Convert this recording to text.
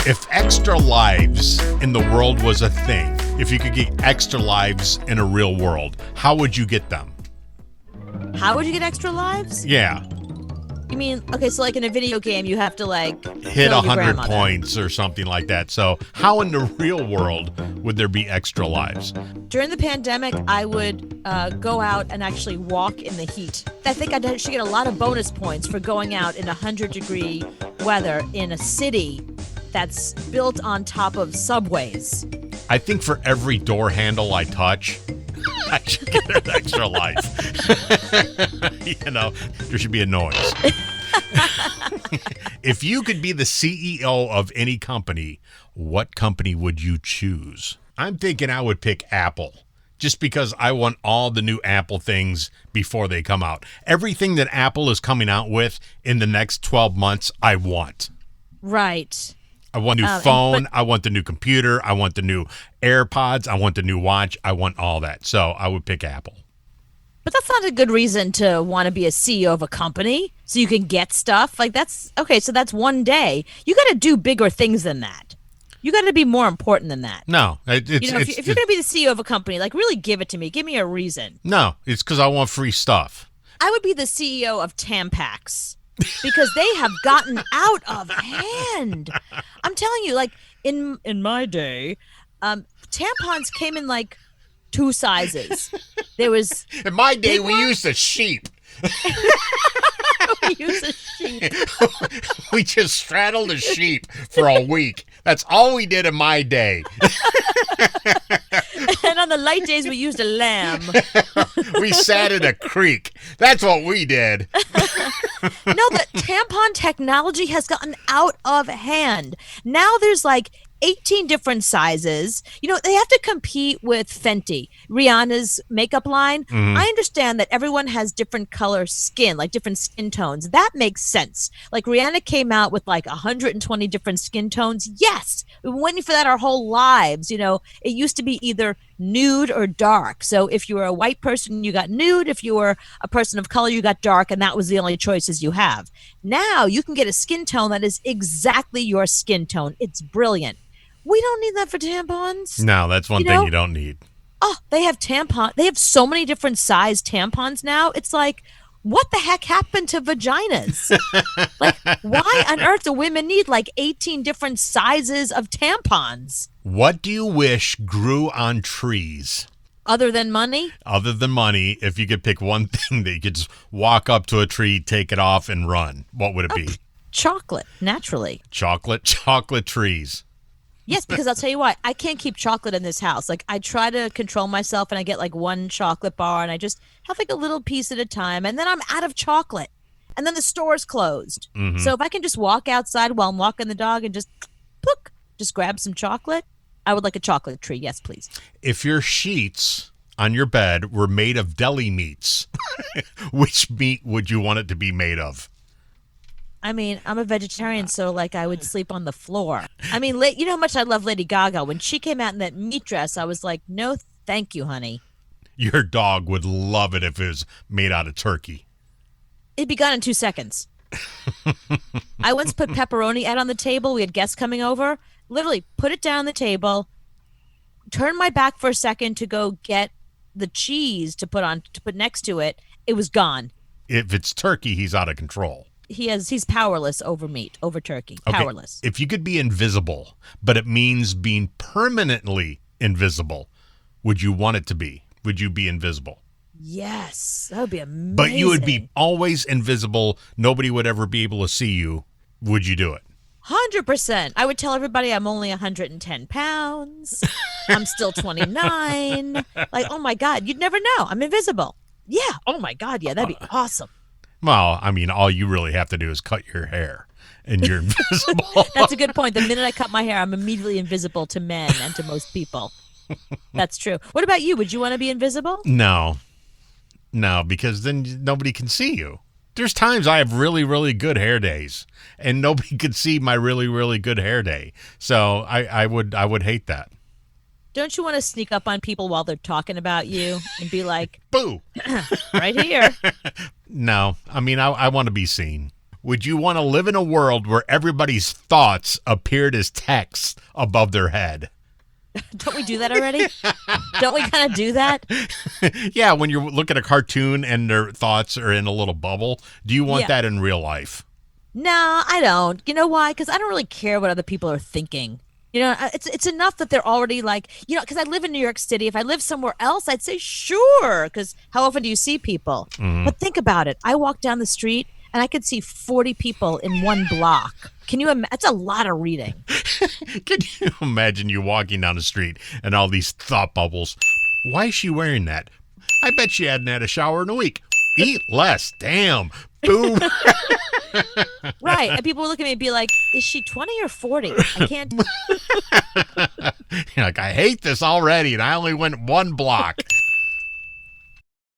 If extra lives in the world was a thing, if you could get extra lives in a real world, how would you get them? How would you get extra lives? Yeah. You mean, okay, so like in a video game, you have to like Hit kill your 100 grandmother. points or something like that. So how in the real world would there be extra lives? During the pandemic, I would go out and actually walk in the heat. I think I'd actually get a lot of bonus points for going out in 100-degree weather in a city that's built on top of subways. I think for every door handle I touch, I should get an extra life. You know, there should be a noise. If you could be the CEO of any company, what company would you choose? I'm thinking I would pick Apple, just because I want all the new Apple things before they come out. Everything that Apple is coming out with in the next 12 months, I want. Right. I want a new phone. I want the new computer. I want the new AirPods. I want the new watch. I want all that. So I would pick Apple. But that's not a good reason to want to be a CEO of a company so you can get stuff. Like that's, okay, so that's one day. You got to do bigger things than that. You got to be more important than that. No. If you're going to be the CEO of a company, like really give it to me. Give me a reason. No, it's because I want free stuff. I would be the CEO of Tampax. Because they have gotten out of hand. I'm telling you, like in my day, tampons came in like 2 sizes. There was in my day we used a sheep. We used a sheep. We just straddled a sheep for a week. That's all we did in my day. And on the light days we used a lamb. We sat in a creek. That's what we did. No, the tampon technology has gotten out of hand. Now there's like 18 different sizes. You know, they have to compete with Fenty, Rihanna's makeup line. Mm-hmm. I understand that everyone has different color skin, like different skin tones. That makes sense. Like Rihanna came out with like 120 different skin tones. Yes, we've been waiting for that our whole lives. You know, it used to be either nude or dark. So if you were a white person, you got nude. If you were a person of color, you got dark, and that was the only choices you have. Now you can get a skin tone that is exactly your skin tone. It's brilliant. We don't need that for tampons. No, that's one thing you don't need. Oh, they have tampon. They have so many different size tampons now. It's like, what the heck happened to vaginas? Like, why on earth do women need like 18 different sizes of tampons? What do you wish grew on trees? Other than money? Other than money, if you could pick one thing that you could just walk up to a tree, take it off, and run, what would it be? Chocolate, naturally. Chocolate trees. Yes, because I'll tell you what, I can't keep chocolate in this house. Like, I try to control myself, and I get like one chocolate bar, and I just have like a little piece at a time, and then I'm out of chocolate. And then the store's closed. Mm-hmm. So if I can just walk outside while I'm walking the dog and just grab some chocolate, I would like a chocolate tree. Yes, please. If your sheets on your bed were made of deli meats, which meat would you want it to be made of? I mean, I'm a vegetarian, so like I would sleep on the floor. I mean, you know how much I love Lady Gaga. When she came out in that meat dress, I was like, no, thank you, honey. Your dog would love it if it was made out of turkey. It'd be gone in 2 seconds. I once put pepperoni out on the table. We had guests coming over. Literally put it down on the table, turned my back for a second to go get the cheese to put next to it. It was gone. If it's turkey, he's out of control. He's powerless over meat, over turkey. Okay. Powerless. If you could be invisible, but it means being permanently invisible, would you want it to be? Would you be invisible? Yes, that would be amazing. But you would be always invisible. Nobody would ever be able to see you. Would you do it? 100%. I would tell everybody I'm only 110 pounds. I'm still 29. Like, oh my God, you'd never know. I'm invisible. Yeah. Oh my God. Yeah, that'd be awesome. Well, I mean, all you really have to do is cut your hair and you're invisible. That's a good point. The minute I cut my hair, I'm immediately invisible to men and to most people. That's true. What about you? Would you want to be invisible? No, because then nobody can see you. There's times I have really, really good hair days and nobody could see my really, really good hair day. So I would hate that. Don't you want to sneak up on people while they're talking about you and be like, boo, right here? No, I mean, I want to be seen. Would you want to live in a world where everybody's thoughts appeared as text above their head? Don't we do that already? Don't we kind of do that? Yeah, when you look at a cartoon and their thoughts are in a little bubble, do you want that in real life? No, I don't. You know why? Because I don't really care what other people are thinking. It's enough that they're already like, because I live in New York City. If I live somewhere else, I'd say sure, because how often do you see people? But think about it. I walk down the street and I could see 40 people in one block. Can you imagine? That's a lot of reading. Can you imagine you walking down the street and all these thought bubbles? Why is she wearing that? I bet she hadn't had a shower in a week. Eat less. Damn. Boom. Right. And people would look at me and be like, is she 20 or 40? I can't. You're like, I hate this already, and I only went one block.